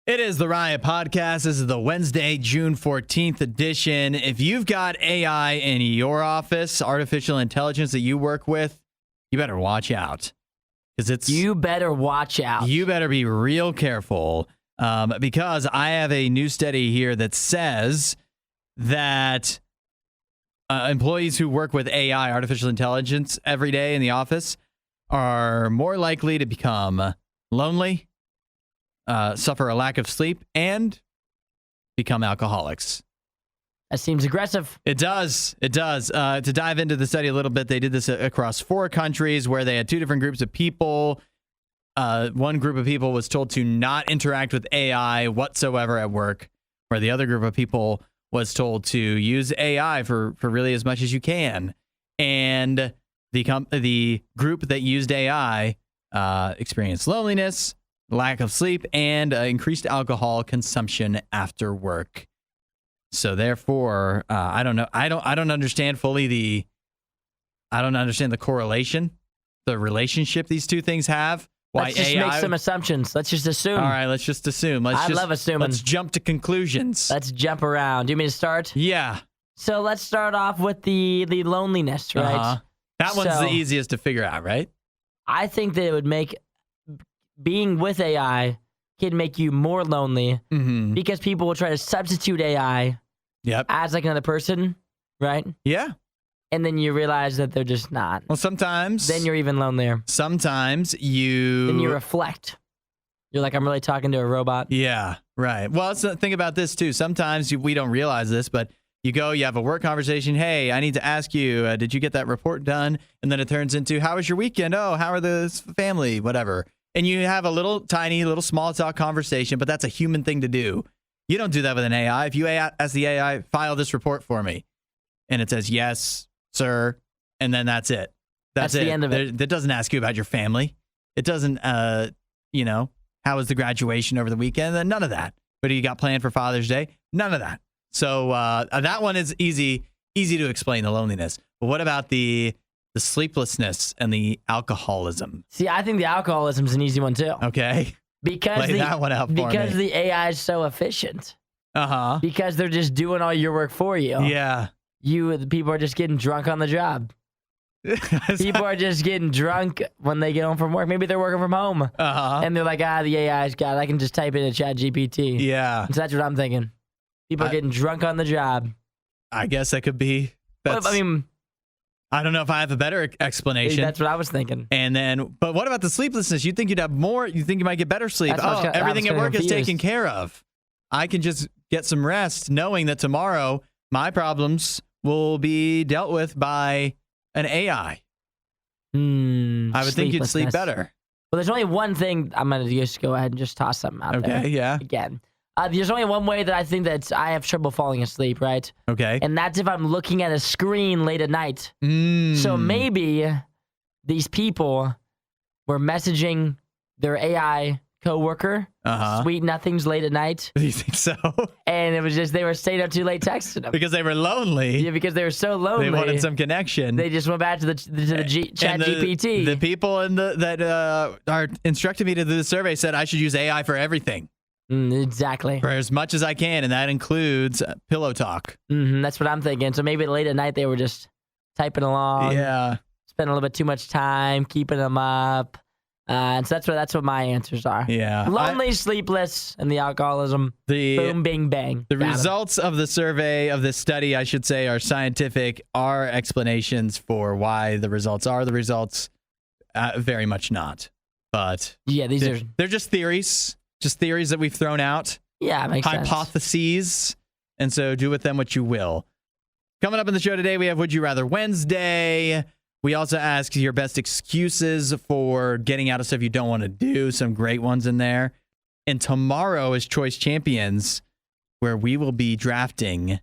It is the Riot Podcast. This is the Wednesday, June 14th edition. If you've got AI in your office, artificial intelligence that you work with, you better watch out. You better watch out. You better be real careful because I have a new study here that says that employees who work with AI, artificial intelligence, every day in the office are more likely to become lonely, suffer a lack of sleep, and become alcoholics. That seems aggressive. It does. It does. To dive into the study a little bit, they did this across 4 countries where they had 2 different groups of people. One group of people was told to not interact with AI whatsoever at work, where the other group of people was told to use AI for really as much as you can. And the group that used AI experienced loneliness, lack of sleep, and increased alcohol consumption after work. So therefore, I don't know. I don't understand fully I don't understand the correlation, the relationship these two things have. Why let's just AI, make some assumptions. Let's just assume. All right, let's just assume. I love assuming. Let's jump to conclusions. Let's jump around. Do you want me to start? Yeah. So let's start off with the loneliness, right? Uh-huh. That one's the easiest to figure out, right? I think that it would make being with AI can make you more lonely because people will try to substitute AI as like another person, right? Yeah. And then you realize that they're just not. Well, sometimes. Then you're even lonelier. Sometimes Then you reflect. You're like, I'm really talking to a robot. Yeah, right. Well, think about this too. Sometimes we don't realize this, but you have a work conversation. Hey, I need to ask you, did you get that report done? And then it turns into, how was your weekend? Oh, how are the family? Whatever. And you have a little small talk conversation, but that's a human thing to do. You don't do that with an AI. If you ask the AI, file this report for me, and it says, yes, sir, and then that's it. That's the end of it. That doesn't ask you about your family. It doesn't, how was the graduation over the weekend? None of that. What do you got planned for Father's Day? None of that. So that one is easy to explain, the loneliness. But what about the sleeplessness and the alcoholism? See, I think the alcoholism is an easy one too. Okay. Because that one out for because me. the AI is so efficient. Uh-huh. Because they're just doing all your work for you. Yeah. The people are just getting drunk on the job. People are just getting drunk when they get home from work. Maybe they're working from home. Uh-huh. And they're like, the AI's got it. I can just type in a ChatGPT. Yeah. So that's what I'm thinking. People are getting drunk on the job. I guess that could be. I don't know if I have a better explanation. That's what I was thinking. But what about the sleeplessness? You think you'd have more? You think you might get better sleep? Everything at work is taken care of. I can just get some rest knowing that tomorrow my problems will be dealt with by an AI. I would think you'd sleep better. Well, there's only one thing. I'm going to just go ahead and just toss something out there. Okay, yeah. Again. There's only one way that I think that I have trouble falling asleep, right? Okay. And that's if I'm looking at a screen late at night. So maybe these people were messaging their AI coworker, sweet nothings late at night. Do you think so? And it was just, they were staying up too late texting them. Because they were lonely. Yeah, because they were so lonely. They wanted some connection. They just went back to the chat GPT. The people that are instructing me to do the survey said I should use AI for everything. Exactly. For as much as I can, and that includes pillow talk. That's what I'm thinking. So maybe late at night they were just typing along. Yeah. Spending a little bit too much time, keeping them up. And so that's what my answers are. Yeah. Lonely, sleepless, and the alcoholism. Boom, bing, bang. The results of the survey, of this study, I should say, are scientific, are explanations for why the results are the results. Very much not. But yeah, they're just theories. Just theories that we've thrown out. Yeah, makes sense. Hypotheses. And so do with them what you will. Coming up in the show today, we have Would You Rather Wednesday. We also ask your best excuses for getting out of stuff you don't want to do. Some great ones in there. And tomorrow is Choice Champions, where we will be drafting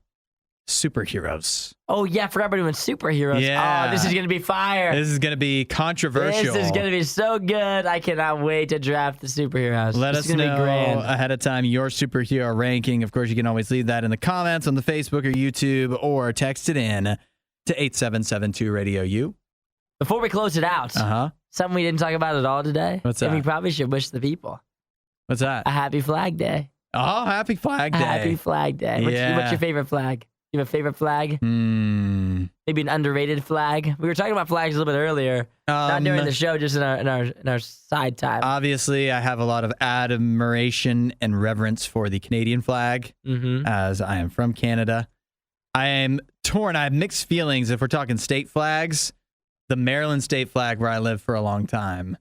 superheroes. Oh, yeah, I forgot about doing superheroes. Yeah. Oh, this is going to be fire. This is going to be controversial. This is going to be so good. I cannot wait to draft the superheroes. Let us know ahead of time your superhero ranking. Of course, you can always leave that in the comments on the Facebook or YouTube, or text it in to 8772 RadioU. Before we close it out, something we didn't talk about at all today. What's that? And we probably should wish the people. What's that? A happy Flag Day. Oh, happy Flag Day. Happy Flag Day. What's your favorite flag? You have a favorite flag? Maybe an underrated flag? We were talking about flags a little bit earlier. Not during the show, just in our side time. Obviously, I have a lot of admiration and reverence for the Canadian flag, as I am from Canada. I am torn. I have mixed feelings if we're talking state flags. The Maryland state flag, where I lived for a long time,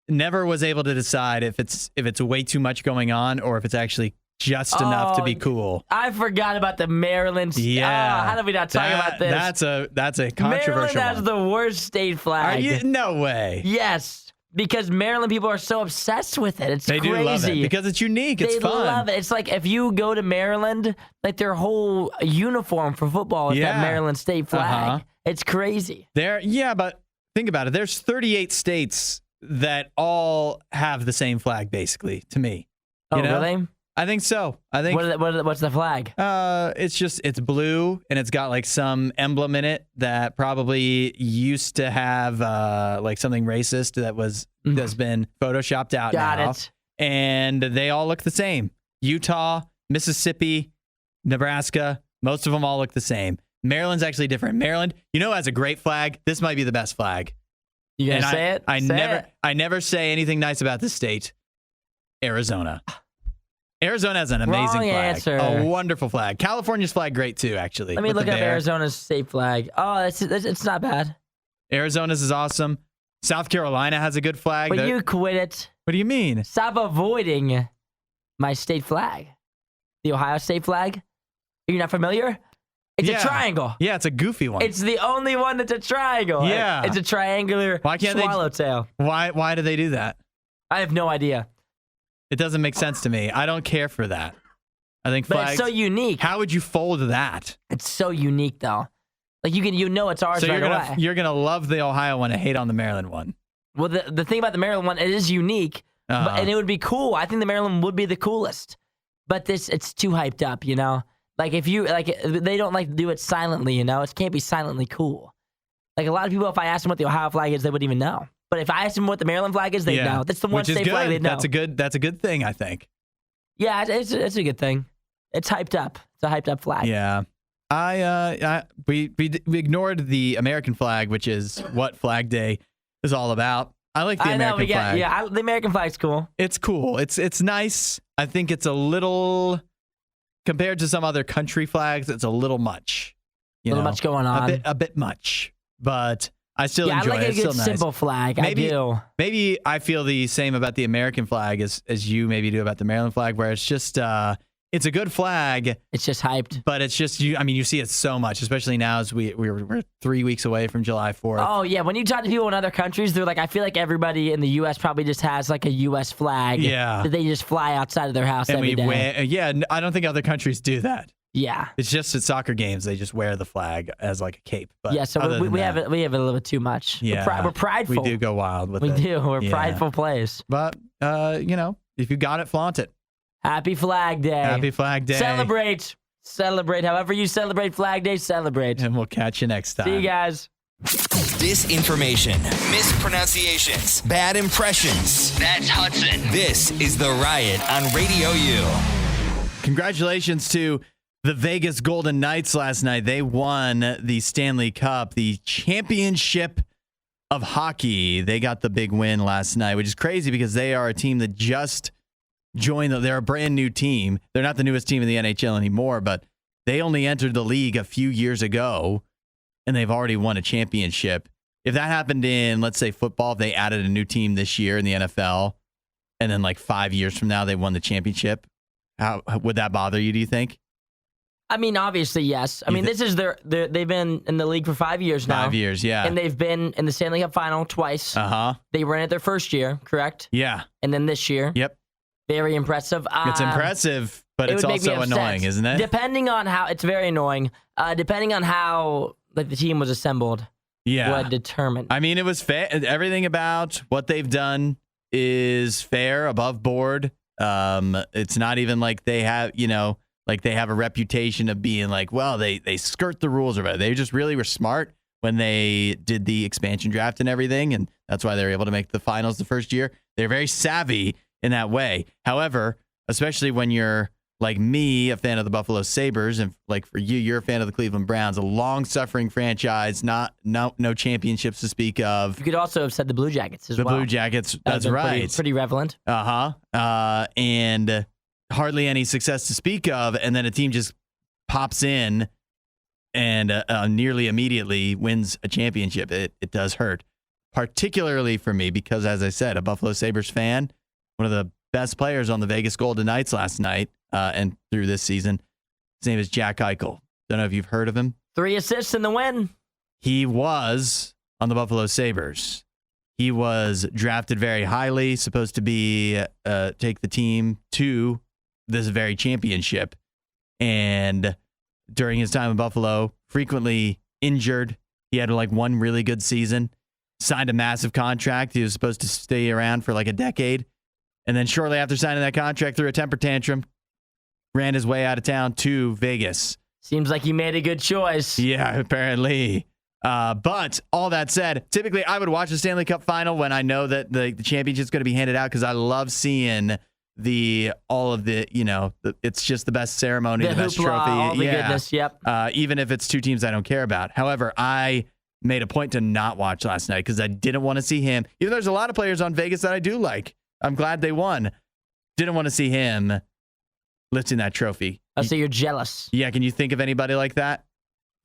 never was able to decide if it's way too much going on or if it's actually just enough to be cool. I forgot about the Maryland. Yeah. How did we not talk about this? That's a controversial Maryland has the worst state flag. Are you? No way. Yes. Because Maryland people are so obsessed with it. They do love it because it's unique. It's fun. They love it. It's like if you go to Maryland, like their whole uniform for football is that Maryland state flag. It's crazy. But think about it. There's 38 states that all have the same flag, basically, to me. Oh, really? I think so. I think. What's the flag? It's blue and it's got like some emblem in it that probably used to have like something racist that's been photoshopped out now. Got it. And they all look the same. Utah, Mississippi, Nebraska, most of them all look the same. Maryland's actually different. Maryland, has a great flag. This might be the best flag. You gonna say it? I never say anything nice about this state. Arizona. Arizona has an amazing flag. Answer. A wonderful flag. California's flag, great too, actually. Let me look up Arizona's state flag. Oh, it's not bad. Arizona's is awesome. South Carolina has a good flag. But you quit it. What do you mean? Stop avoiding my state flag. The Ohio state flag. Are you not familiar? It's a triangle. Yeah, it's a goofy one. It's the only one that's a triangle. Yeah. It's a triangular swallowtail. Why do they do that? I have no idea. It doesn't make sense to me. I don't care for that. I think flags. But it's so unique. How would you fold that? It's so unique, though. Like it's ours right away. You're gonna love the Ohio one and hate on the Maryland one. Well, the thing about the Maryland one, it is unique, and it would be cool. I think the Maryland would be the coolest. But it's too hyped up, Like if you they don't do it silently, It can't be silently cool. Like a lot of people, if I asked them what the Ohio flag is, they wouldn't even know. But if I asked them what the Maryland flag is, they'd know. That's the one state flag they know. That's a good thing, I think. Yeah, it's a good thing. It's hyped up. It's a hyped up flag. Yeah. We ignored the American flag, which is what Flag Day is all about. I like the American flag. Yeah, the American flag's cool. It's cool. It's nice. I think it's a little, compared to some other country flags, it's a little much. A little much going on. A bit much. But I still enjoy it. I like it's a good still simple nice. flag. I do. Maybe I feel the same about the American flag as you maybe do about the Maryland flag, where it's just it's a good flag. It's just hyped. But it's just you see it so much, especially now as we're 3 weeks away from July 4th. Oh yeah, when you talk to people in other countries, they're like, I feel like everybody in the U.S. probably just has like a U.S. flag. Yeah. That they just fly outside of their house every day. I don't think other countries do that. Yeah. It's just at soccer games they just wear the flag as like a cape. But yeah, so we have a little bit too much. Yeah, we're prideful. We do go wild with it. We do. We're prideful players. But if you got it, flaunt it. Happy Flag Day. Happy Flag Day. Celebrate. However you celebrate Flag Day, celebrate. And we'll catch you next time. See you guys. Disinformation, mispronunciations, bad impressions. That's Hudson. This is The Riot on RadioU. Congratulations to the Vegas Golden Knights last night. They won the Stanley Cup, the championship of hockey. They got the big win last night, which is crazy because they are a team that just joined. They're a brand new team. They're not the newest team in the NHL anymore, but they only entered the league a few years ago, and they've already won a championship. If that happened in, let's say, football, if they added a new team this year in the NFL, and then like 5 years from now they won the championship, how would that bother you, do you think? I mean, obviously, yes. I mean, this is they've been in the league for 5 years now. 5 years, yeah. And they've been in the Stanley Cup final twice. Uh-huh. They were in it their first year, correct? Yeah. And then this year. Yep. Very impressive. It's impressive, but it's also annoying, isn't it? Depending on how, it's very annoying. Depending on how the team was assembled would determine. I mean, it was fair. Everything about what they've done is fair, above board. It's not even like they have, like they have a reputation of being like, well, they skirt the rules or whatever. They just really were smart when they did the expansion draft and everything, and that's why they were able to make the finals the first year. They're very savvy in that way. However, especially when you're like me, a fan of the Buffalo Sabres, and like for you, you're a fan of the Cleveland Browns, a long-suffering franchise, no championships to speak of. You could also have said the Blue Jackets as well. The Blue Jackets, that's right. Pretty relevant. And hardly any success to speak of, and then a team just pops in and nearly immediately wins a championship. It does hurt, particularly for me because, as I said, a Buffalo Sabres fan, one of the best players on the Vegas Golden Knights last night and through this season. His name is Jack Eichel. Don't know if you've heard of him. 3 assists in the win. He was on the Buffalo Sabres. He was drafted very highly, supposed to be take the team to this very championship. And during his time in Buffalo, frequently injured. He had like one really good season, signed a massive contract. He was supposed to stay around for like a decade. And then shortly after signing that contract, threw a temper tantrum, ran his way out of town to Vegas. Seems like he made a good choice. Yeah, apparently. But all that said, typically I would watch the Stanley Cup final when I know that the championship's going to be handed out because I love seeing it's just the best ceremony, the best trophy. All the goodness, yep. Even if it's two teams I don't care about. However, I made a point to not watch last night because I didn't want to see him. Even though there's a lot of players on Vegas that I do like. I'm glad they won. Didn't want to see him lifting that trophy. Oh, so you're jealous. Yeah, can you think of anybody like that?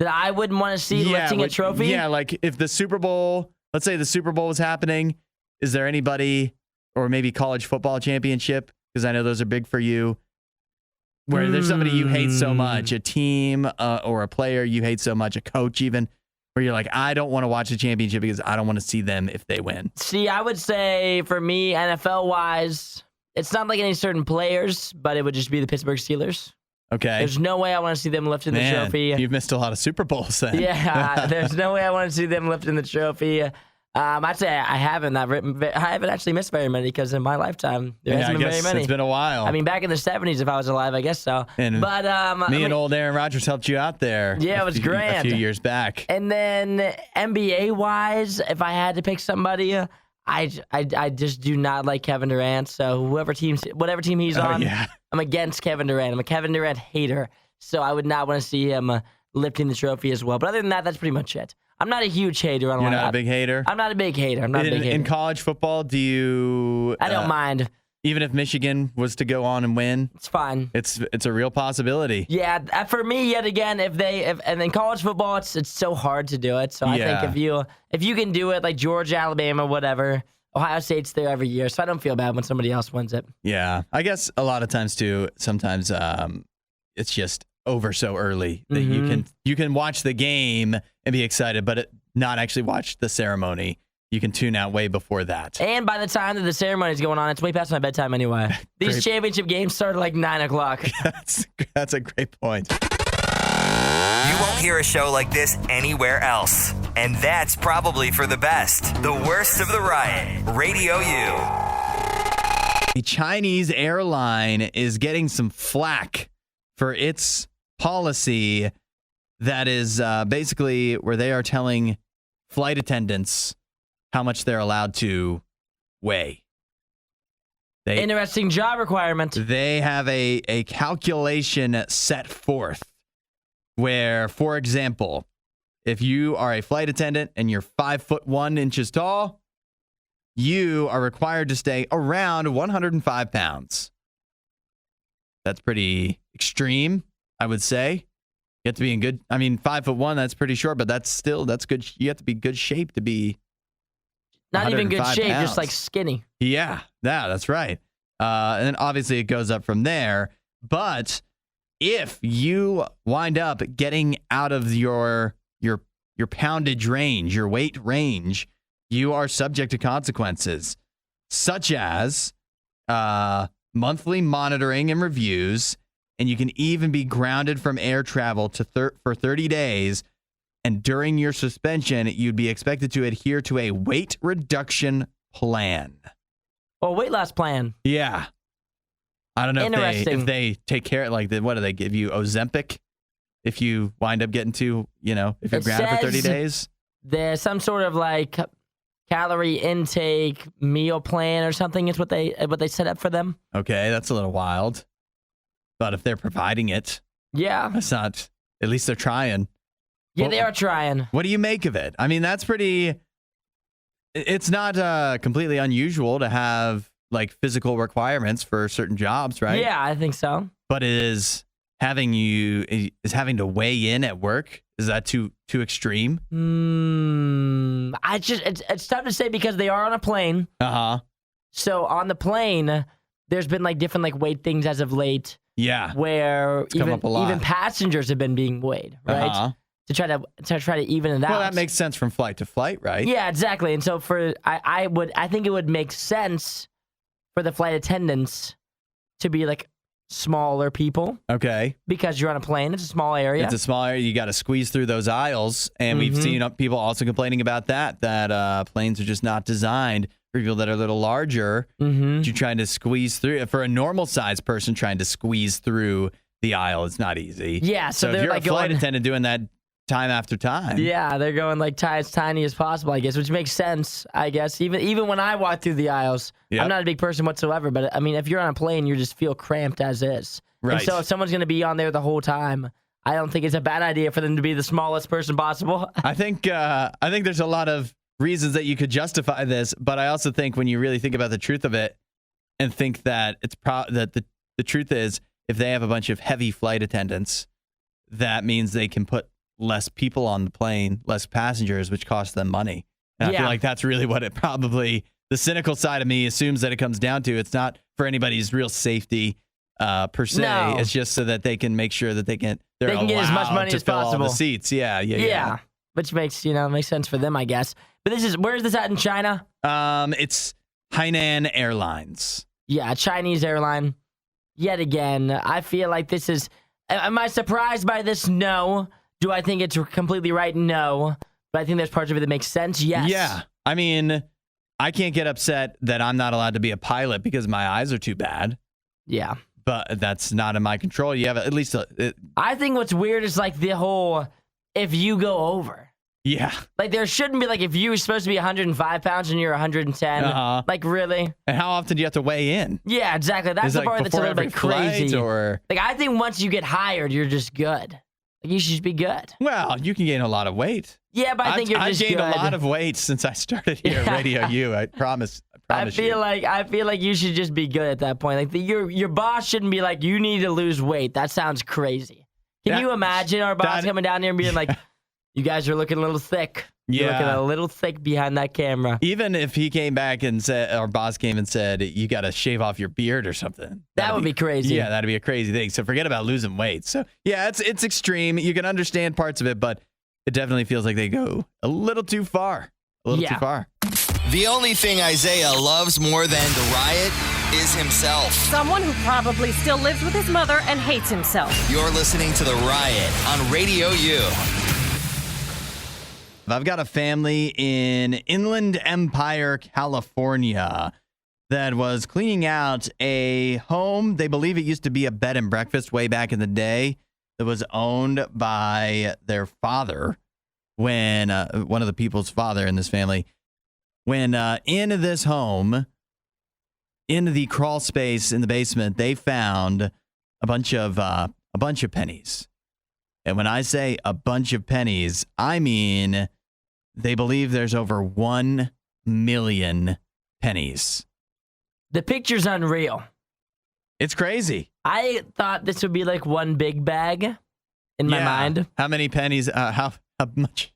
That I wouldn't want to see lifting a trophy? Yeah, like if the Super Bowl, let's say the Super Bowl was happening, is there anybody, or maybe college football championship, because I know those are big for you, where there's somebody you hate so much, a team or a player you hate so much, a coach even, where you're like, I don't want to watch the championship because I don't want to see them if they win. See, I would say for me, NFL-wise, it's not like any certain players, but it would just be the Pittsburgh Steelers. Okay. There's no way I want to see them lifting the trophy. You've missed a lot of Super Bowls then. Yeah, there's no way I want to see them lifting the trophy. I'd say I haven't actually missed very many because in my lifetime there hasn't been very many. It's been a while. I mean, back in the 70s, if I was alive, I guess so. And old Aaron Rodgers helped you out there. Yeah, it was grand. A few years back. And then NBA-wise, if I had to pick somebody, I just do not like Kevin Durant. So whatever team he's on, I'm against Kevin Durant. I'm a Kevin Durant hater. So I would not want to see him lifting the trophy as well. But other than that, that's pretty much it. I'm not a huge hater. You're not a big hater? I'm not a big hater. In college football, do you... I don't mind. Even if Michigan was to go on and win? It's fine. It's a real possibility. Yeah, for me, yet again, and in college football, it's so hard to do it. So I think if you can do it, like Georgia, Alabama, whatever, Ohio State's there every year, so I don't feel bad when somebody else wins it. Yeah, I guess a lot of times, too, sometimes it's just over so early that you can watch the game and be excited, but not actually watch the ceremony. You can tune out way before that. And by the time that the ceremony is going on, it's way past my bedtime anyway. These championship games start at like 9 o'clock. That's a great point. You won't hear a show like this anywhere else. And that's probably for the best. The Worst of the Riot. Radio U. A Chinese airline is getting some flack for its policy that is basically where they are telling flight attendants how much they're allowed to weigh. Interesting job requirement. They have a calculation set forth where, for example, if you are a flight attendant and you're 5'1" tall, you are required to stay around 105 pounds. That's pretty extreme, I would say. You have to be in good, 5'1", that's pretty short, but that's good. You have to be good shape to be not even good shape, pounds. Just like skinny. Yeah, that's right. And then obviously it goes up from there. But if you wind up getting out of your poundage range, your weight range, you are subject to consequences, such as monthly monitoring and reviews, and you can even be grounded from air travel for 30 days. And during your suspension, you'd be expected to adhere to a weight reduction plan. Oh, weight loss plan. Yeah. I don't know if they take care of, like, what do they give you? Ozempic? If you wind up getting to, if you're grounded for 30 days? There's some sort of, like, calorie intake meal plan or something is what they set up for them. Okay, that's a little wild. But if they're providing it, that's not. At least they're trying. Yeah, they are trying. What do you make of it? I mean, that's pretty. It's not completely unusual to have like physical requirements for certain jobs, right? Yeah, I think so. But having to weigh in at work. Is that too extreme? It's tough to say because they are on a plane. So on the plane, there's been like different like weight things as of late. Yeah. Where even passengers have been being weighed, right? To try to even it out. Well, that makes sense from flight to flight, right? Yeah, exactly. And so I think it would make sense for the flight attendants to be like smaller people. Okay. Because you're on a plane. It's a small area. It's a small area. You got to squeeze through those aisles. And we've seen people also complaining about that planes are just not designed for people that are a little larger. You're trying to squeeze through. For a normal sized person trying to squeeze through the aisle, it's not easy. Yeah. So if you're like a flight attendant doing that time after time. Yeah, they're going like as tiny as possible, I guess, which makes sense, I guess. Even when I walk through the aisles, I'm not a big person whatsoever. But I mean, if you're on a plane, you just feel cramped as is. Right. And so if someone's going to be on there the whole time, I don't think it's a bad idea for them to be the smallest person possible. I think there's a lot of reasons that you could justify this, but I also think when you really think about the truth of it and think that that the truth is if they have a bunch of heavy flight attendants, that means they can put less people on the plane, less passengers, which costs them money. And I feel like that's really what it probably, the cynical side of me assumes that it comes down to. It's not for anybody's real safety per se. No. It's just so that they can make sure that they can get as much money as possible. All the seats. Yeah. Which makes sense for them, I guess. But where is this at in China? It's Hainan Airlines. Yeah, Chinese airline. Yet again, I feel like this is. Am I surprised by this? No. Do I think it's completely right? No. But I think there's parts of it that make sense. Yes. Yeah. I mean, I can't get upset that I'm not allowed to be a pilot because my eyes are too bad. Yeah. But that's not in my control. You have at least I think what's weird is like the whole if you go over. Yeah. Like there shouldn't be like if you were supposed to be 105 pounds and you're 110. Like really? And how often do you have to weigh in? Yeah, exactly. That's the part that's a little bit crazy. Like I think once you get hired, you're just good. Like you should just be good. Well, you can gain a lot of weight. Yeah, but I think you're just good. I've gained a lot of weight since I started here at RadioU. I promise. I feel like you should just be good at that point. Like your boss shouldn't be like, you need to lose weight. That sounds crazy. Can you imagine our boss coming down here and being like, you guys are looking a little thick. You're looking a little thick behind that camera. Even if he came back and said, our boss came and said, you got to shave off your beard or something. That would be crazy. Yeah, that'd be a crazy thing. So forget about losing weight. So yeah, it's extreme. You can understand parts of it, but it definitely feels like they go a little too far. Too far. The only thing Isaiah loves more than the riot is himself. Someone who probably still lives with his mother and hates himself. You're listening to The Riot on RadioU. I've got a family in Inland Empire, California that was cleaning out a home. They believe it used to be a bed and breakfast way back in the day that was owned by their father when one of the people's father in this family. When in this home, in the crawl space in the basement, they found a bunch of pennies. And when I say a bunch of pennies, I mean they believe there's over 1 million pennies. The picture's unreal. It's crazy. I thought this would be like one big bag in my mind. How many pennies? How much?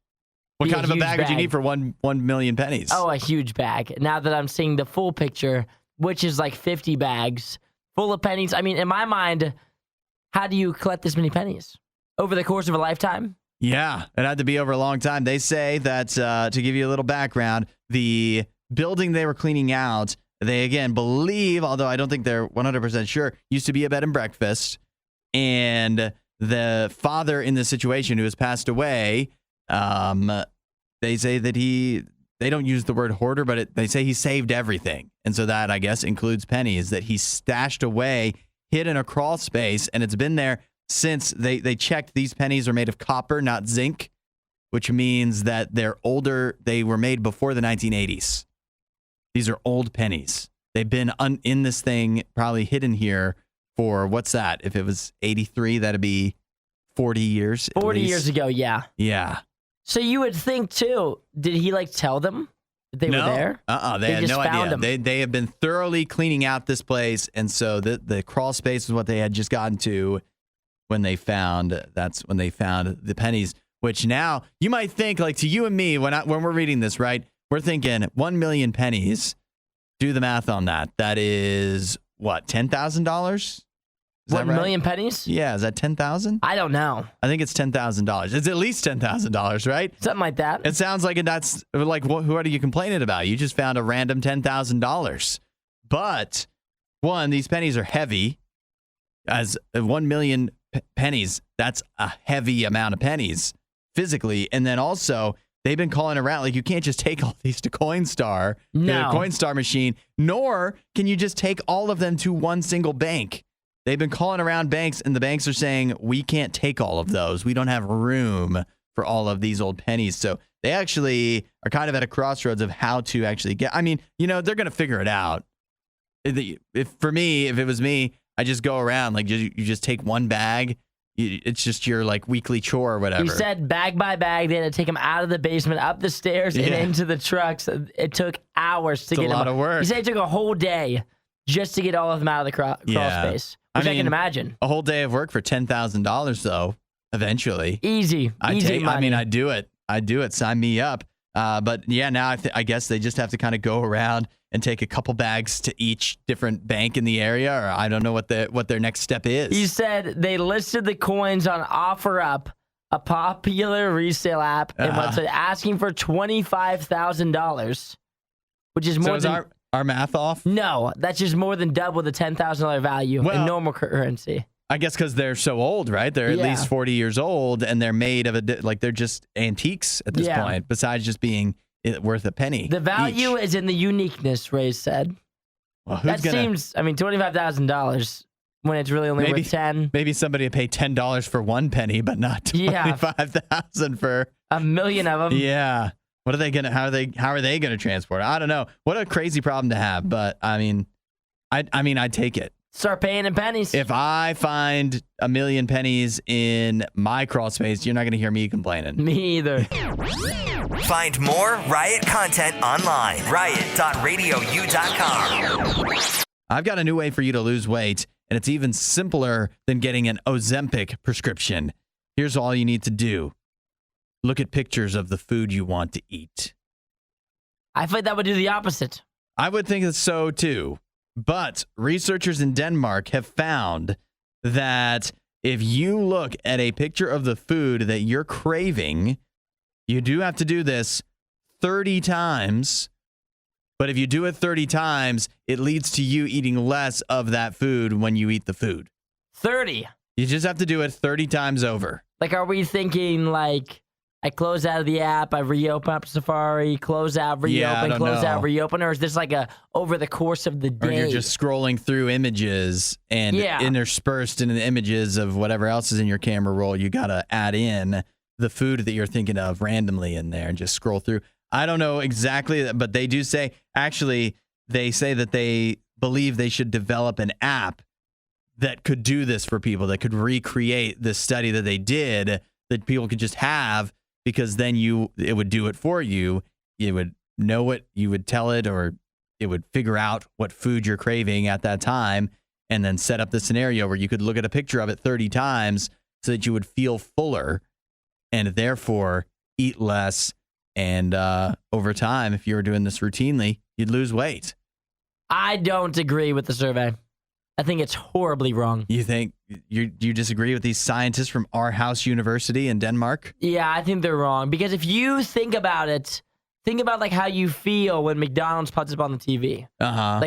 What kind of a bag would you need for 1 million pennies? Oh, a huge bag. Now that I'm seeing the full picture, which is like 50 bags full of pennies. I mean, in my mind, how do you collect this many pennies? Over the course of a lifetime? Yeah, it had to be over a long time. They say that, to give you a little background, the building they were cleaning out, they again believe, although I don't think they're 100% sure, used to be a bed and breakfast. And the father in this situation who has passed away, they say that they don't use the word hoarder, but they say he saved everything. And so that, I guess, includes pennies that he stashed away, hid in a crawl space, and it's been there since they checked. These pennies are made of copper, not zinc. which means that they're older. They were made before the 1980s. These are old pennies. They've been in this thing, probably hidden here for, what's that? If it was 83, that'd be 40 years. 40 years ago, yeah. Yeah. So you would think, too, did he, tell them that they were there? They had no idea. They have been thoroughly cleaning out this place, and so the crawl space is what they had just gotten to when they found the pennies, which now you might think, to you and me, when we're reading this, right, we're thinking 1 million pennies. Do the math on that. That is, what, $10,000? 1 million pennies? Yeah, is that 10,000? I don't know. I think it's $10,000. It's at least $10,000, right? Something like that. It sounds like that's who are you complaining about? You just found a random $10,000. But one, these pennies are heavy. As 1 million pennies, that's a heavy amount of pennies physically, and then also they've been calling around, you can't just take all these to Coinstar, the Coinstar machine, nor can you just take all of them to one single bank. They've been calling around banks, and the banks are saying, we can't take all of those. We don't have room for all of these old pennies. So they actually are kind of at a crossroads of how to actually get, they're going to figure it out. If it was me, I just go around, you just take one bag. It's just your weekly chore or whatever. You said bag by bag. They had to take them out of the basement, up the stairs, and into the trucks. It took hours to get them. It's a lot of work. You said it took a whole day just to get all of them out of the crawl space, which I can imagine. A whole day of work for $10,000, though, eventually. Easy money. I do it. Sign me up. But yeah, now I guess they just have to kind of go around and take a couple bags to each different bank in the area, or I don't know what their next step is. You said they listed the coins on OfferUp, a popular resale app, and what's it, asking for $25,000, which is more than... So is our math off? No, that's just more than double the $10,000 value in normal currency. I guess because they're so old, right? They're at least 40 years old, and they're made of they're just antiques at this point, besides just being worth a penny. The value is in the uniqueness, Ray said. Well, seems, $25,000 when it's really only worth 10. Maybe somebody would pay $10 for 1 penny, but not 25,000 for a million of them. Yeah. What are they gonna? How are they gonna transport it? I don't know. What a crazy problem to have, but I'd take it. Start paying in pennies. If I find 1 million pennies in my crawl space, you're not going to hear me complaining. Me either. Find more Riot content online. Riot.radiou.com. I've got a new way for you to lose weight, and it's even simpler than getting an Ozempic prescription. Here's all you need to do. Look at pictures of the food you want to eat. I feel like that would do the opposite. I would think it's so too. But researchers in Denmark have found that if you look at a picture of the food that you're craving, you do have to do this 30 times. But if you do it 30 times, it leads to you eating less of that food when you eat the food. 30? You just have to do it 30 times over. Are we thinking I close out of the app, I reopen up Safari, close out, reopen, out, reopen, or is this over the course of the day? Or you're just scrolling through images and interspersed in the images of whatever else is in your camera roll, you got to add in the food that you're thinking of randomly in there and just scroll through. I don't know exactly, but they do say, they say that they believe they should develop an app that could do this for people, that could recreate this study that they did, that people could just have. Because then it would do it for you. You would know it. You would tell it, or it would figure out what food you're craving at that time, and then set up the scenario where you could look at a picture of it 30 times so that you would feel fuller and therefore eat less. And over time, if you were doing this routinely, you'd lose weight. I don't agree with the survey. I think it's horribly wrong. You think you disagree with these scientists from Aarhus University in Denmark? Yeah, I think they're wrong. Because if you think about it, think about how you feel when McDonald's puts up on the TV.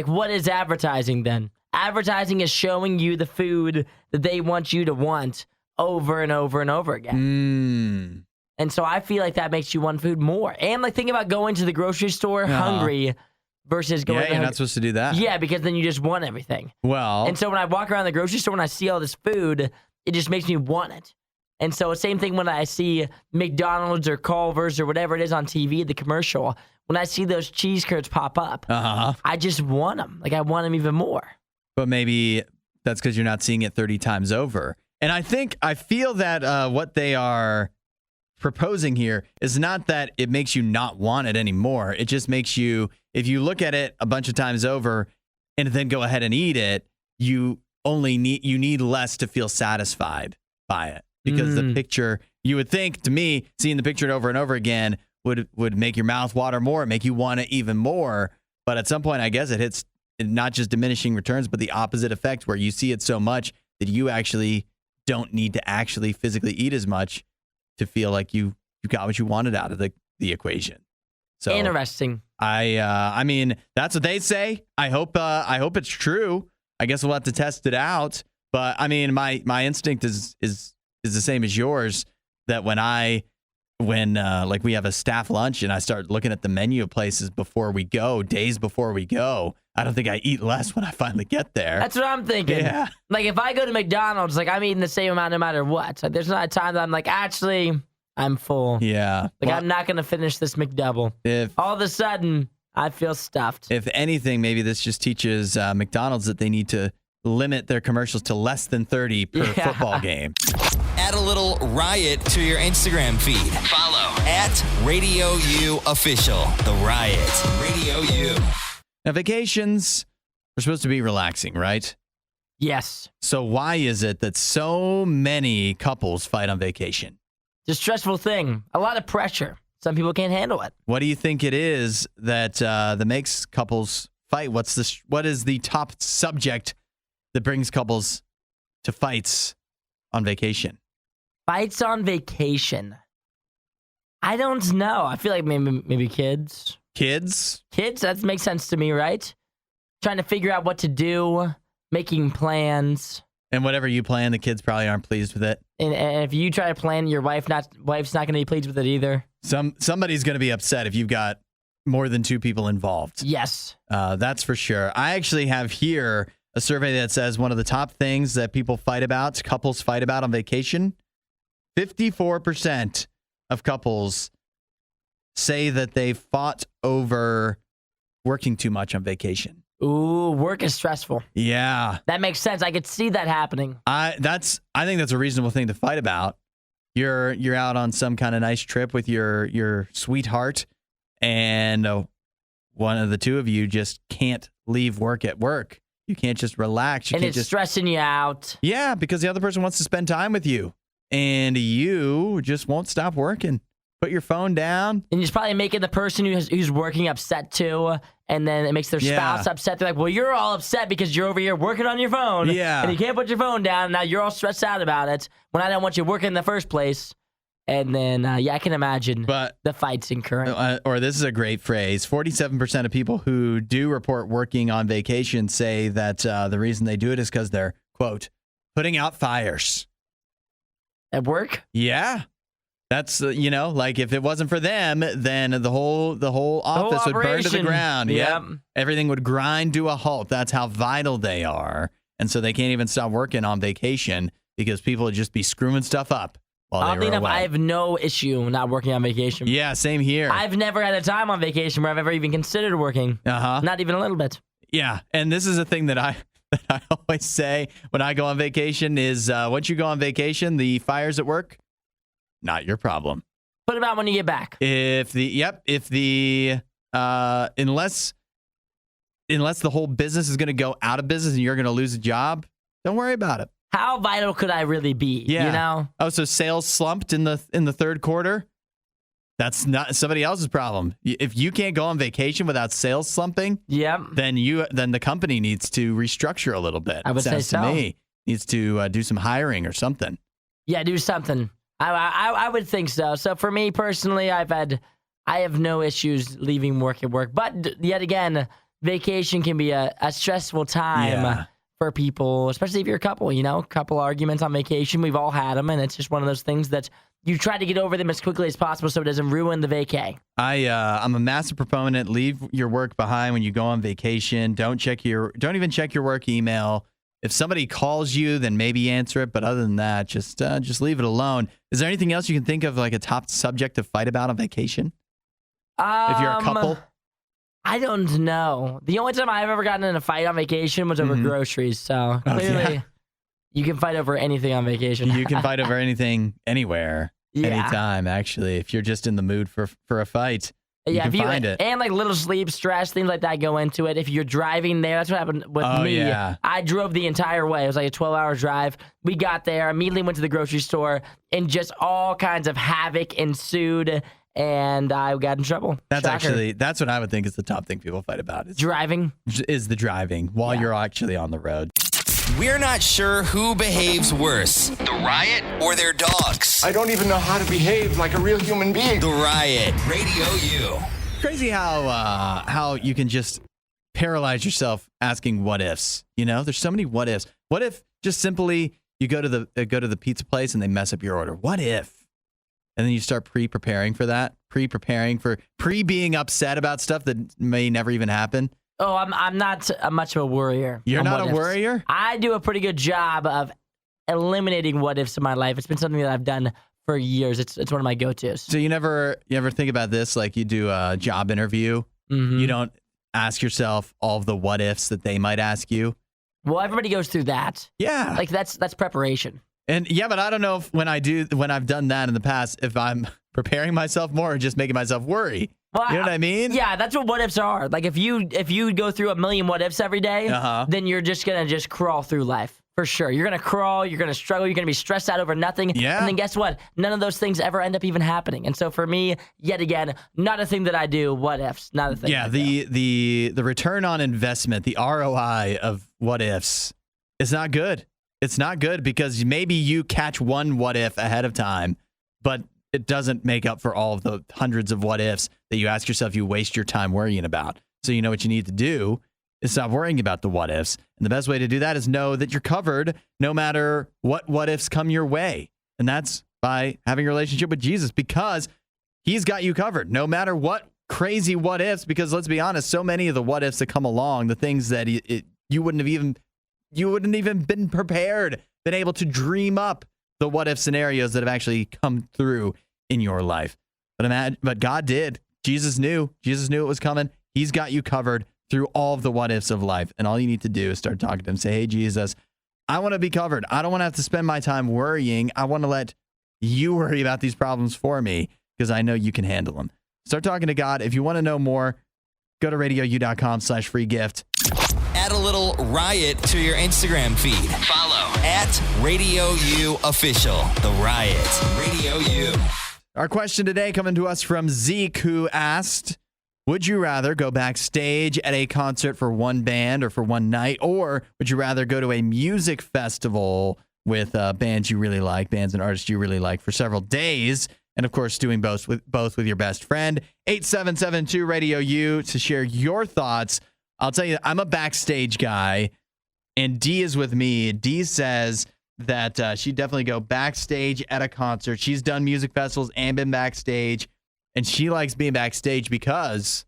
What is advertising then? Advertising is showing you the food that they want you to want over and over and over again. And so I feel like that makes you want food more. And think about going to the grocery store hungry versus going. Yeah, you're not supposed to do that. Yeah, because then you just want everything. Well, and so when I walk around the grocery store and I see all this food, it just makes me want it. And so same thing when I see McDonald's or Culver's or whatever it is on TV, the commercial, when I see those cheese curds pop up, I just want them. Like, I want them even more. But maybe that's because you're not seeing it 30 times over. And I feel that what they are proposing here is not that it makes you not want it anymore. It just makes you, if you look at it a bunch of times over and then go ahead and eat it, you need less to feel satisfied by it. Because the picture, you would think, to me, seeing the picture over and over again would make your mouth water more, make you want it even more. But at some point, I guess it hits not just diminishing returns, but the opposite effect where you see it so much that you actually don't need to actually physically eat as much to feel like you got what you wanted out of the equation. So interesting. I mean, that's what they say. I hope it's true. I guess we'll have to test it out. But I mean, my instinct is the same as yours, that when like we have a staff lunch and I start looking at the menu of places days before we go, I don't think I eat less when I finally get there. That's what I'm thinking. Yeah. Like, if I go to McDonald's, like, I'm eating the same amount no matter what. Like, there's not a time that I'm like, actually, I'm full. Yeah. Like, I'm not going to finish this McDouble. All of a sudden, I feel stuffed. If anything, maybe this just teaches McDonald's that they need to limit their commercials to less than 30 per football game. Add a little riot to your Instagram feed. Follow @RadioU Official. The Riot. Radio U. Now, vacations are supposed to be relaxing, right? Yes. So why is it that so many couples fight on vacation? It's a stressful thing. A lot of pressure. Some people can't handle it. What do you think it is that makes couples fight? What is the top subject that brings couples to fights on vacation? Fights on vacation. I don't know. I feel like maybe kids. Kids? Kids, that makes sense to me, right? Trying to figure out what to do, making plans. And whatever you plan, the kids probably aren't pleased with it. And if you try to plan, your wife's not going to be pleased with it either. Somebody's going to be upset if you've got more than two people involved. Yes. That's for sure. I actually have here a survey that says one of the top things that couples fight about on vacation, 54% of couples say that they fought over working too much on vacation. Ooh, work is stressful. Yeah. That makes sense. I could see that happening. I think that's a reasonable thing to fight about. You're out on some kind of nice trip with your sweetheart, and one of the two of you just can't leave work at work. You can't just relax. It's stressing you out. Yeah, because the other person wants to spend time with you, and you just won't stop working. Put your phone down. And it's probably making the person who's working upset too, and then it makes their spouse upset. They're like, well, you're all upset because you're over here working on your phone, and you can't put your phone down, and now you're all stressed out about it when I don't want you working in the first place. And then, I can imagine the fights incurring. Or this is a great phrase. 47% of people who do report working on vacation say that the reason they do it is because they're, quote, putting out fires. At work? Yeah. That's, like if it wasn't for them, then the whole office would burn to the ground. Yep. Everything would grind to a halt. That's how vital they are. And so they can't even stop working on vacation because people would just be screwing stuff up while they were away. I have no issue not working on vacation. Yeah, same here. I've never had a time on vacation where I've ever even considered working. Not even a little bit. Yeah, and this is a thing that I always say when I go on vacation is once you go on vacation, the fires at work, not your problem. What about when you get back? Unless the whole business is going to go out of business and you're going to lose a job, don't worry about it. How vital could I really be? Yeah. You know? Oh, so sales slumped in the third quarter? That's not somebody else's problem. If you can't go on vacation without sales slumping, then the company needs to restructure a little bit. I would say so. To me, needs to do some hiring or something. Yeah, do something. I would think so. So for me personally, I have no issues leaving work at work. But yet again, vacation can be a stressful time for people, especially if you're a couple. Couple arguments on vacation. We've all had them, and it's just one of those things that you try to get over them as quickly as possible so it doesn't ruin the vacay. I'm a massive proponent. Leave your work behind when you go on vacation. Don't even check your work email. If somebody calls you, then maybe answer it. But other than that, just leave it alone. Is there anything else you can think of, like a top subject to fight about on vacation? If you're a couple? I don't know. The only time I've ever gotten in a fight on vacation was over groceries. So clearly, you can fight over anything on vacation. You can fight over anything, anywhere, anytime, actually. If you're just in the mood for a fight. You can find it. And like little sleep, stress, things like that go into it. If you're driving there, that's what happened with me. Yeah. I drove the entire way. It was like a 12-hour drive. We got there, immediately went to the grocery store, and just all kinds of havoc ensued, and I got in trouble. That's Shocker. that's what I would think is the top thing people fight about. Driving? Is the driving while you're actually on the road. We're not sure who behaves worse, the Riot or their dogs. I don't even know how to behave like a real human being. The Riot, RadioU. Crazy how you can just paralyze yourself asking what ifs. You know, there's so many what ifs. What if just simply you go to the pizza place and they mess up your order? What if? And then you start pre-preparing for that, being upset about stuff that may never even happen. Oh, I'm not much of a worrier. You're not a worrier? I do a pretty good job of eliminating what ifs in my life. It's been something that I've done for years. It's one of my go-tos. So you ever think about this? Like you do a job interview, you don't ask yourself all of the what ifs that they might ask you. Well, everybody goes through that. Yeah, like that's preparation. And but I don't know if when I've done that in the past, if I'm preparing myself more or just making myself worry. Well, you know what I mean? Yeah, that's what what ifs are. Like if you go through a million what ifs every day, then you're just gonna crawl through life for sure. You're gonna crawl. You're gonna struggle. You're gonna be stressed out over nothing. Yeah. And then guess what? None of those things ever end up even happening. And so for me, yet again, not a thing that I do. What ifs? Not a thing. Yeah. The return on investment, the ROI of what ifs, is not good. It's not good because maybe you catch one what if ahead of time, but it doesn't make up for all of the hundreds of what ifs that you ask yourself you waste your time worrying about. So you know what you need to do is stop worrying about the what ifs. And the best way to do that is know that you're covered no matter what ifs come your way. And that's by having a relationship with Jesus, because he's got you covered no matter what crazy what ifs. Because let's be honest, so many of the what ifs that come along, the things that you wouldn't even been prepared, been able to dream up the what if scenarios that have actually come through in your life. But God did. Jesus knew it was coming. He's got you covered through all of the what ifs of life. And all you need to do is start talking to him. Say, hey, Jesus, I want to be covered. I don't want to have to spend my time worrying. I want to let you worry about these problems for me because I know you can handle them. Start talking to God. If you want to know more, go to radiou.com/free gift. Add a little Riot to your Instagram feed. Follow @RadioU Official. The Riot. RadioU. Our question today coming to us from Zeke, who asked, would you rather go backstage at a concert for one band or for one night, or would you rather go to a music festival with bands you really like, bands and artists you really like for several days, and of course doing both with your best friend? 8772 Radio U to share your thoughts. I'll tell you, I'm a backstage guy, and Dee is with me. Dee says that she'd definitely go backstage at a concert. She's done music festivals and been backstage, and she likes being backstage because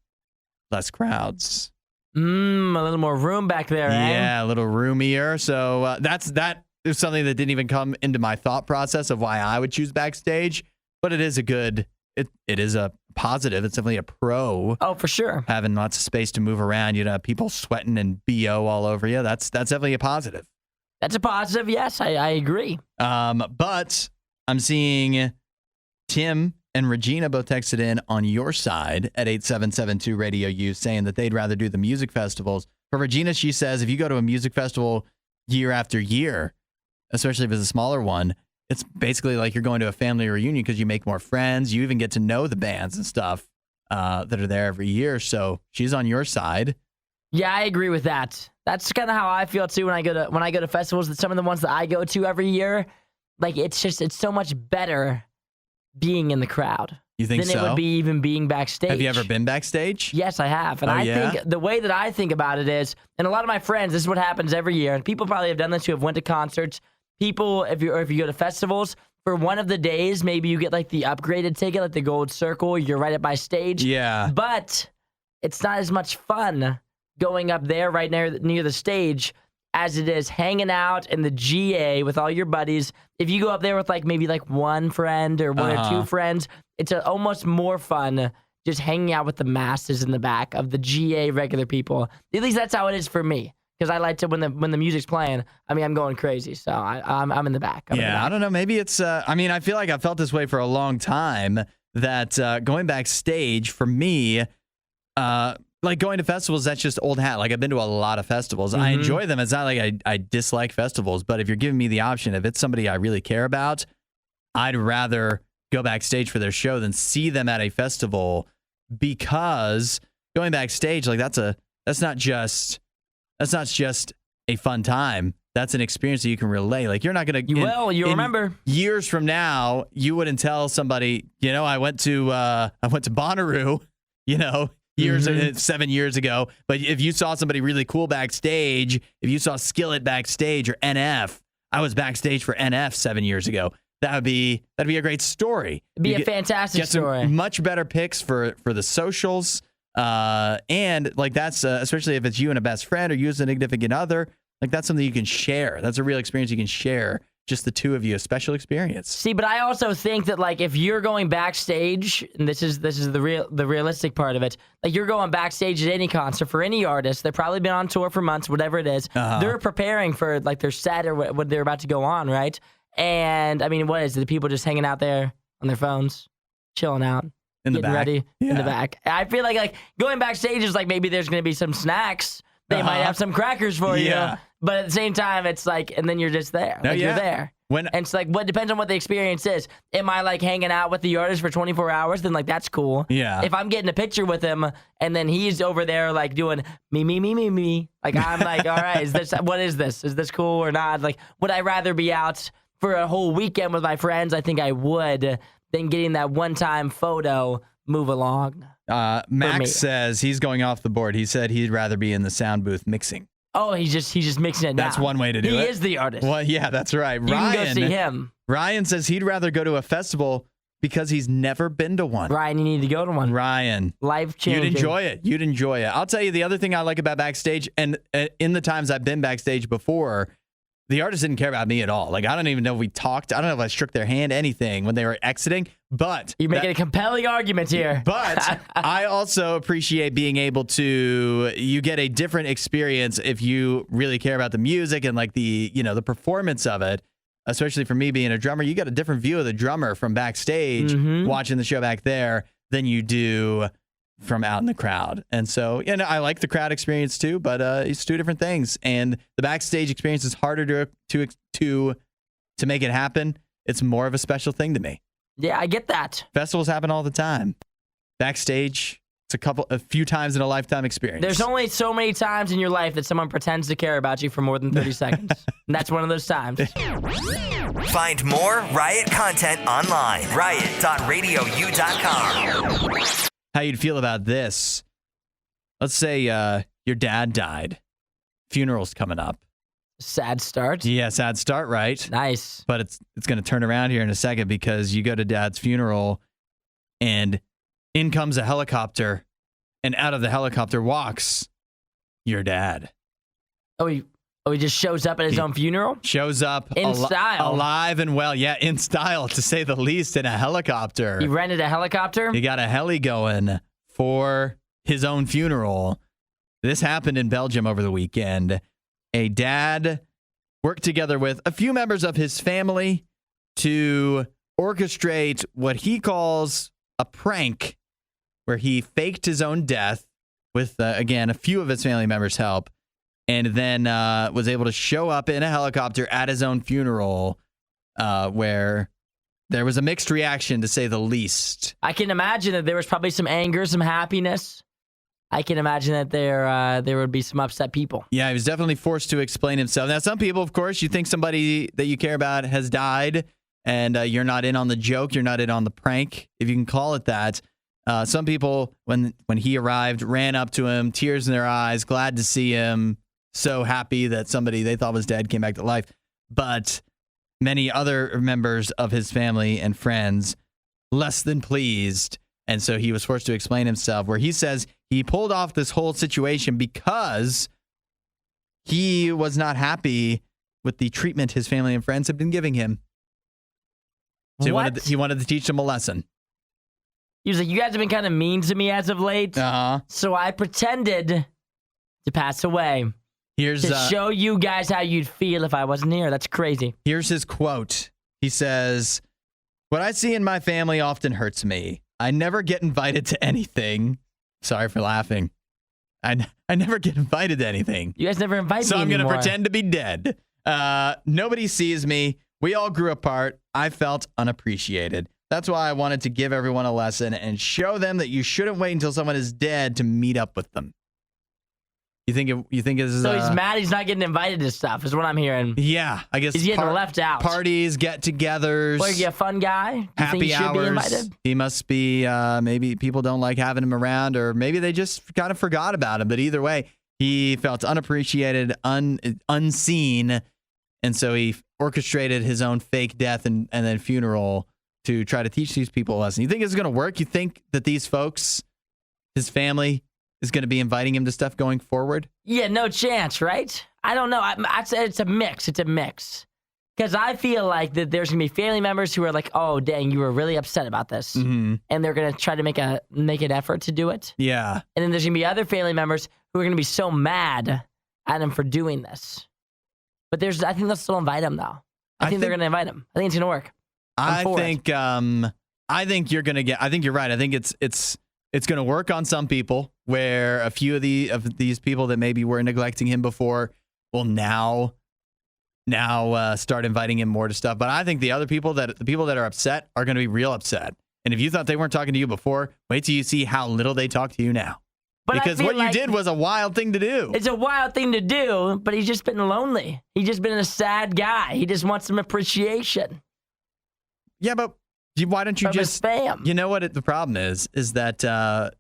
less crowds. A little more room back there, Yeah, a little roomier. So that is something that didn't even come into my thought process of why I would choose backstage, but it is it is a positive. It's definitely a pro. Oh, for sure. Having lots of space to move around, people sweating and BO all over you. That's definitely a positive. That's a positive. Yes, I agree. But I'm seeing Tim and Regina both texted in on your side at 8772 Radio U saying that they'd rather do the music festivals. For Regina, she says if you go to a music festival year after year, especially if it's a smaller one, it's basically like you're going to a family reunion because you make more friends. You even get to know the bands and stuff that are there every year. So she's on your side. Yeah, I agree with that. That's kind of how I feel too when I go to festivals. Some of the ones that I go to every year, like it's so much better being in the crowd. You think than so? It would be even being backstage. Have you ever been backstage? Yes, I have. And I think the way that I think about it is, and a lot of my friends, this is what happens every year, and people probably have done this who have went to concerts. People, if you go to festivals, for one of the days, maybe you get like the upgraded ticket, like the gold circle, you're right up by stage. Yeah. But it's not as much fun going up there right near the stage as it is hanging out in the GA with all your buddies. If you go up there with maybe one friend or one or two friends, it's almost more fun just hanging out with the masses in the back of the GA regular people. At least that's how it is for me. Because I like to, when the music's playing, I'm going crazy. So I'm in the back. I don't know. Maybe it's, I feel like I've felt this way for a long time, that going backstage for me, going to festivals, that's just old hat. I've been to a lot of festivals. I enjoy them. It's not like I dislike festivals, but if you're giving me the option, if it's somebody I really care about, I'd rather go backstage for their show than see them at a festival, because going backstage, that's not just a fun time. That's an experience that you can relay. You're not going to... You remember. Years from now, you wouldn't tell somebody, I went to Bonnaroo, years 7 years ago. But if you saw somebody really cool backstage, if you saw Skillet backstage or NF, I was backstage for NF 7 years ago. That'd be a great story. It'd be a fantastic story. Some much better picks for the socials. And that's especially if it's you and a best friend or you as a significant other, that's something you can share. That's a real experience you can share. Just the two of you, a special experience. See, but I also think that if you're going backstage, and this is the realistic part of it, you're going backstage at any concert for any artist. They've probably been on tour for months, whatever it is. They're preparing for their set or what they're about to go on, right? And what is it? The people just hanging out there on their phones, chilling out. In the getting back. ready in the back. I feel like going backstage is maybe there's going to be some snacks. They might have some crackers for you. But at the same time, it's and then you're just there. You're there. And it's what depends on what the experience is. Am I hanging out with the artist for 24 hours? Then that's cool. Yeah. If I'm getting a picture with him and then he's over there doing me. I'm all right, what is this? Is this cool or not? Would I rather be out for a whole weekend with my friends? I think I would. Than getting that one-time photo, move along. Max says he's going off the board. He said he'd rather be in the sound booth mixing. Oh, he's just mixing it now. That's one way to do it. He is the artist. Well, yeah, that's right. You can go see him. Ryan says he'd rather go to a festival because he's never been to one. Ryan, you need to go to one. Ryan. Life-changing. You'd enjoy it. I'll tell you the other thing I like about backstage, and in the times I've been backstage before, the artist didn't care about me at all. I don't even know if we talked. I don't know if I shook their hand, anything when they were exiting. But you're making a compelling argument here. But I also appreciate being able to. You get a different experience if you really care about the music and the performance of it. Especially for me being a drummer, you get a different view of the drummer from backstage watching the show back there than you do from out in the crowd. And so, I like the crowd experience too, but it's two different things. And the backstage experience is harder to make it happen. It's more of a special thing to me. Yeah, I get that. Festivals happen all the time. Backstage, it's a few times in a lifetime experience. There's only so many times in your life that someone pretends to care about you for more than 30 seconds. And that's one of those times. Find more Riot content online. riot.radiou.com. How you'd feel about this? Let's say your dad died. Funeral's coming up. Sad start. Yeah, sad start, right? Nice. But it's going to turn around here in a second, because you go to dad's funeral and in comes a helicopter, and out of the helicopter walks your dad. Oh, he just shows up at his own funeral? Shows up in style. Alive and well. Yeah, in style, to say the least, in a helicopter. He rented a helicopter? He got a heli going for his own funeral. This happened in Belgium over the weekend. A dad worked together with a few members of his family to orchestrate what he calls a prank, where he faked his own death with, again, a few of his family members' help, and then was able to show up in a helicopter at his own funeral, where there was a mixed reaction, to say the least. I can imagine that there was probably some anger, some happiness. I can imagine that there would be some upset people. Yeah, he was definitely forced to explain himself. Now, some people, of course, you think somebody that you care about has died, and you're not in on the joke, you're not in on the prank, if you can call it that. Some people, when he arrived, ran up to him, tears in their eyes, glad to see him, so happy that somebody they thought was dead came back to life. But many other members of his family and friends, less than pleased. And so he was forced to explain himself, where he says he pulled off this whole situation because he was not happy with the treatment his family and friends had been giving him. So he wanted to teach them a lesson. He was like, you guys have been kind of mean to me as of late. So I pretended to pass away to show you guys how you'd feel if I wasn't here. That's crazy. Here's his quote. He says, "What I see in my family often hurts me. I never get invited to anything." Sorry for laughing. I never get invited to anything. You guys never invite me So I'm going to anymore. pretend to be dead. Nobody sees me. We all grew apart. I felt unappreciated. That's why I wanted to give everyone a lesson and show them that you shouldn't wait until someone is dead to meet up with them. You think it's So he's mad he's not getting invited to stuff, is what I'm hearing. Yeah, I guess he's getting left out. Parties, get-togethers. Or you a fun guy? You happy think he should hours. be invited? He must be. Maybe people don't like having him around, or maybe they just kind of forgot about him. But either way, he felt unappreciated, unseen, and so he orchestrated his own fake death and then funeral to try to teach these people a lesson. You think it's going to work? You think that these folks, his family, is going to be inviting him to stuff going forward? Yeah, no chance, right? I don't know. I'd say it's a mix. It's a mix. Because I feel like that there's going to be family members who are like, oh, dang, you were really upset about this. Mm-hmm. And they're going to try to make an effort to do it. Yeah. And then there's going to be other family members who are going to be so mad at him for doing this. But I think they'll still invite him, though. I think they're going to invite him. I think it's going to work. I think you're going to get. I think you're right. I think it's going to work on some people, where a few of these people that maybe were neglecting him before will now start inviting him more to stuff. But I think the people that are upset are going to be real upset. And if you thought they weren't talking to you before, wait till you see how little they talk to you now. But because what you did was a wild thing to do. It's a wild thing to do, but he's just been lonely. He's just been a sad guy. He just wants some appreciation. Yeah, but why don't you just spam? You know what the problem is that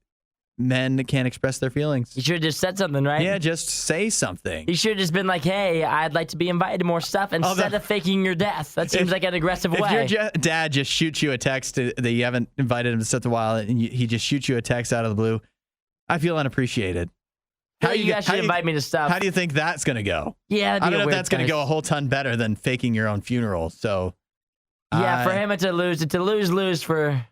men can't express their feelings. You should have just said something, right? Yeah, just say something. You should have just been like, hey, I'd like to be invited to more stuff instead of faking your death. That seems like an aggressive way. If your dad just shoots you a text that you haven't invited him to such a while, and he just shoots you a text out of the blue, I feel unappreciated. How you guys should invite me to stuff. How do you think that's going to go? Yeah, I don't know if that's going to go a whole ton better than faking your own funeral. So yeah, for him it's a lose for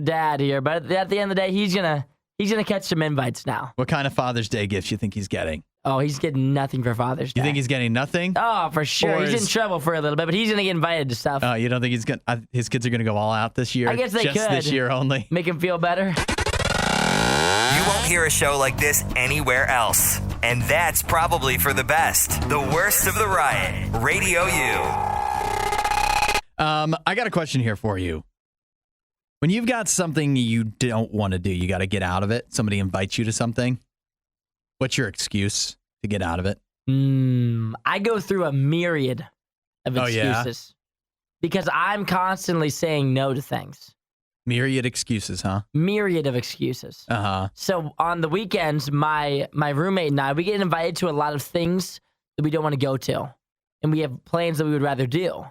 dad here. But at the end of the day, he's gonna catch some invites now. What kind of Father's Day gifts you think he's getting? Oh, he's getting nothing for Father's Day. You think he's getting nothing? Oh, for sure. He's in trouble for a little bit, but he's gonna get invited to stuff. Oh, you don't think his kids are gonna go all out this year? I guess they just could. This year only. Make him feel better. You won't hear a show like this anywhere else. And that's probably for the best. The Worst of the Riot. Radio U. I got a question here for you. When you've got something you don't want to do, you got to get out of it. Somebody invites you to something. What's your excuse to get out of it? I go through a myriad of excuses because I'm constantly saying no to things. Myriad excuses, huh? Myriad of excuses. So on the weekends, my roommate and I, we get invited to a lot of things that we don't want to go to. And we have plans that we would rather do.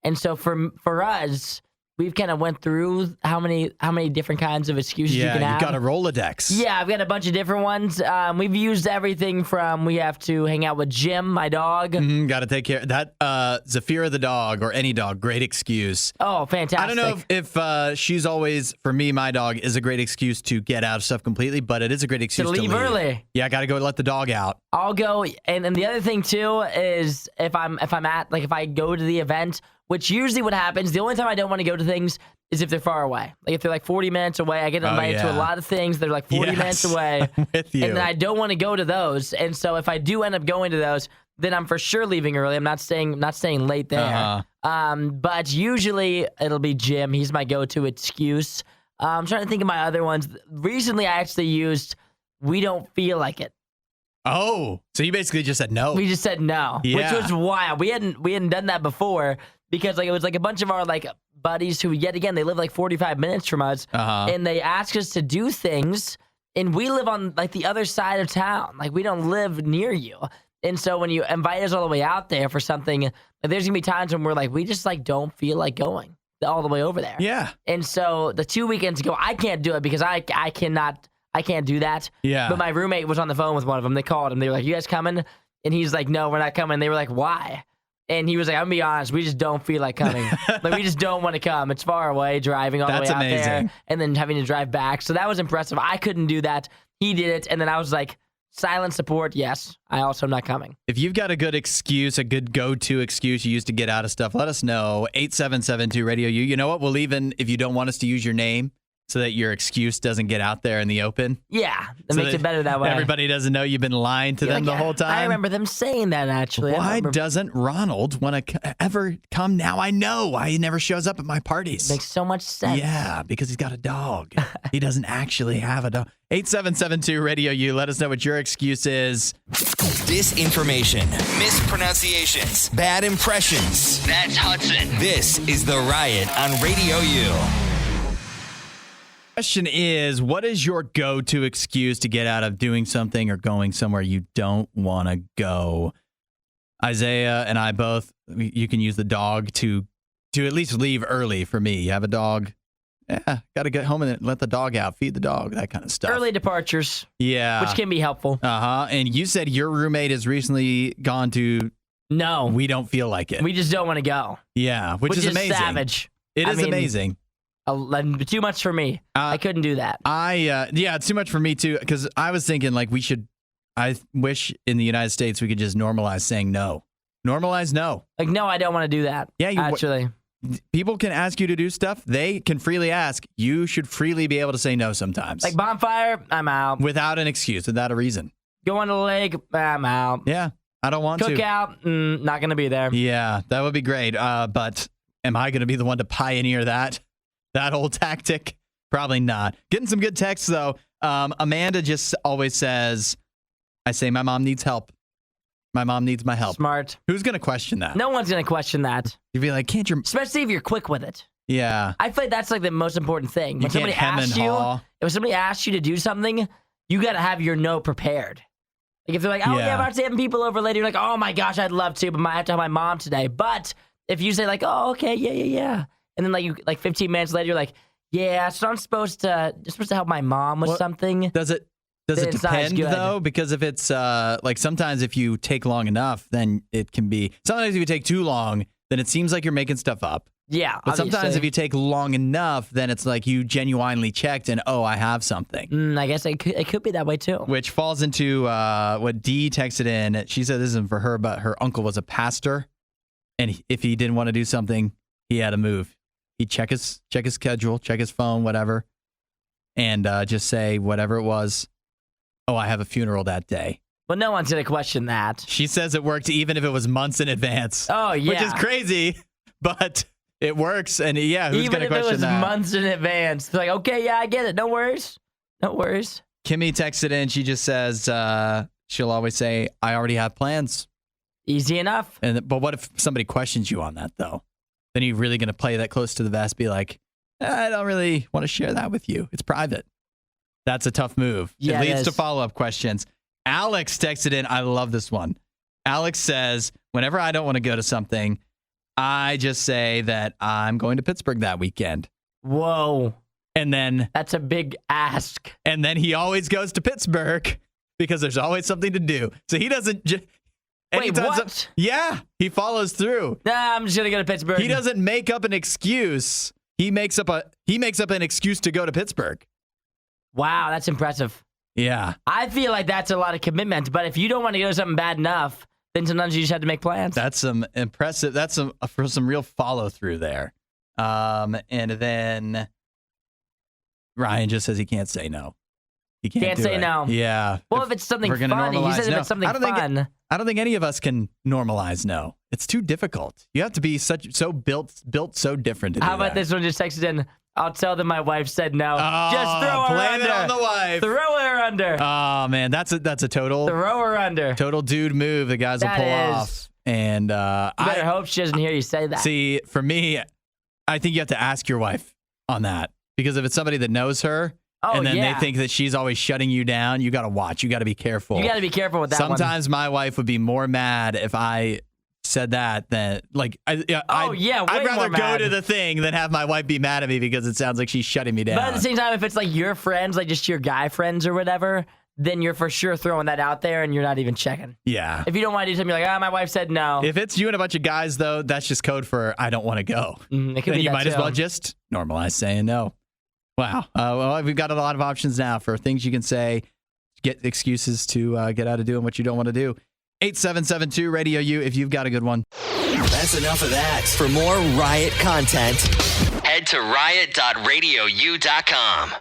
And so for us, we've kind of went through how many different kinds of excuses you can have. Yeah, you got a Rolodex. Yeah, I've got a bunch of different ones. We've used everything from we have to hang out with Jim, my dog. Got to take care of that. Zafira the dog, or any dog, great excuse. Oh, fantastic. I don't know if she's always, for me, my dog is a great excuse to get out of stuff completely, but it is a great excuse to leave early. Yeah, I got to go let the dog out. I'll go, and the other thing too is if I go to the event, which usually what happens, the only time I don't want to go to things is if they're far away. Like if they're like 40 minutes away, I get invited to a lot of things. They're like 40 minutes away. I'm with you. And then I don't want to go to those. And so if I do end up going to those, then I'm for sure leaving early. I'm not staying late there. But usually it'll be Jim. He's my go-to excuse. I'm trying to think of my other ones. Recently I actually used we don't feel like it. Oh, so you basically just said no. We just said no, which was wild. We hadn't done that before because like it was like a bunch of our like buddies who yet again they live like 45 minutes from us, and they asked us to do things, and we live on like the other side of town. Like we don't live near you, and so when you invite us all the way out there for something, there's gonna be times when we're like we just like don't feel like going all the way over there. Yeah. And so the 2 weekends ago, I can't do it because I can't do that. Yeah. But my roommate was on the phone with one of them. They called him. They were like, you guys coming? And he's like, no, we're not coming. They were like, why? And he was like, I'm going to be honest, we just don't feel like coming. Like, we just don't want to come. It's far away, driving all the way out there, and then having to drive back. So that was impressive. I couldn't do that. He did it, and then I was like, silent support, yes. I also am not coming. If you've got a good excuse, a good go-to excuse you use to get out of stuff, let us know. 8772 Radio U. You know what? We'll even, if you don't want us to use your name, so that your excuse doesn't get out there in the open. Yeah, that makes it better that way. Everybody doesn't know you've been lying to them the whole time. I remember them saying that, actually. Why doesn't Ronald want to ever come? Now I know why he never shows up at my parties. Makes so much sense. Yeah, because he's got a dog. He doesn't actually have a dog. 8772 Radio U. Let us know what your excuse is. Disinformation, mispronunciations, bad impressions. That's Hudson. This is The Riot on Radio U. Question is, what is your go-to excuse to get out of doing something or going somewhere you don't want to go? Isaiah and I both, you can use the dog to at least leave early for me. You have a dog? Yeah, got to get home and let the dog out, feed the dog, that kind of stuff. Early departures. Yeah. Which can be helpful. Uh-huh. And you said your roommate has recently gone to... No. We don't feel like it. We just don't want to go. Yeah, which is amazing. Savage. It is amazing. Too much for me. I couldn't do that. Yeah, it's too much for me too. Because I was thinking like I wish in the United States we could just normalize saying no. Normalize no. Like, no, I don't want to do that. Yeah, actually. People can ask you to do stuff. They can freely ask. You should freely be able to say no sometimes. Like bonfire, I'm out. Without an excuse, without a reason. Going to the lake, I'm out. Yeah, I don't want to. Cookout, not going to be there. Yeah, that would be great. But am I going to be the one to pioneer that old tactic? Probably not. Getting some good texts, though. Amanda just always says, I say my mom needs help. My mom needs my help. Smart. Who's going to question that? No one's going to question that. You'd be like, can't you? Especially if you're quick with it. Yeah. I feel like that's like the most important thing. When somebody asks you to do something, you got to have your no prepared. Like if they're like, oh, yeah, I'm about to have people over later. You're like, oh my gosh, I'd love to, but I have to have my mom today. But if you say like, oh, okay, yeah. And then like 15 minutes later, you're like, yeah, so I'm supposed to help my mom with something. Does it depend though? Because if it's like sometimes if you take long enough, then it can be. Sometimes if you take too long, then it seems like you're making stuff up. Yeah. But sometimes if you take long enough, then it's like you genuinely checked and I have something. I guess it could be that way too. Which falls into what Dee texted in. She said this isn't for her, but her uncle was a pastor, and if he didn't want to do something, he had to move. He'd check his schedule, check his phone, whatever, and just say whatever it was. Oh, I have a funeral that day. But no one's going to question that. She says it worked even if it was months in advance. Oh, yeah. Which is crazy, but it works. And yeah, who's going to question that? Even if it was months in advance. They're like, okay, yeah, I get it. No worries. Kimmy texted in. She just says she'll always say, I already have plans. Easy enough. But what if somebody questions you on that, though? Then you're really going to play that close to the vest, be like, I don't really want to share that with you. It's private. That's a tough move. Yeah, it leads to follow-up questions. Alex texted in. I love this one. Alex says, whenever I don't want to go to something, I just say that I'm going to Pittsburgh that weekend. Whoa. And then... That's a big ask. And then he always goes to Pittsburgh because there's always something to do. So he doesn't... Wait, what? Yeah, he follows through. Nah, I'm just going to go to Pittsburgh. He doesn't make up an excuse. He makes up an excuse to go to Pittsburgh. Wow, that's impressive. Yeah. I feel like that's a lot of commitment, but if you don't want to go to something bad enough, then sometimes you just have to make plans. That's some impressive, that's some real follow through there. And then Ryan just says he can't say no. He can't say no. Yeah. Well, if it's something funny, he says if it's something fun. I don't think any of us can normalize no. It's too difficult. You have to be built so different to do How about this one just texted in? I'll tell them my wife said no. Just throw her blame under. It on the wife. Throw her under. Oh man, that's a total throw her under. Total dude move. The guys will pull off. And you better hope she doesn't hear you say that. See, for me, I think you have to ask your wife on that, because if it's somebody that knows her. And then they think that she's always shutting you down. You got to watch. You got to be careful. You got to be careful with that. Sometimes my wife would be more mad if I said that than like. I'd rather go to the thing than have my wife be mad at me because it sounds like she's shutting me down. But at the same time, if it's like your friends, like just your guy friends or whatever, then you're for sure throwing that out there and you're not even checking. Yeah. If you don't want to do something, you're like, my wife said no. If it's you and a bunch of guys, though, that's just code for I don't want to go. It could then be you that might as too. well just normalize saying no. Wow. Well, we've got a lot of options now for things you can say, get excuses to get out of doing what you don't want to do. 8772 Radio U if you've got a good one. That's enough of that. For more Riot content, head to riot.radiou.com.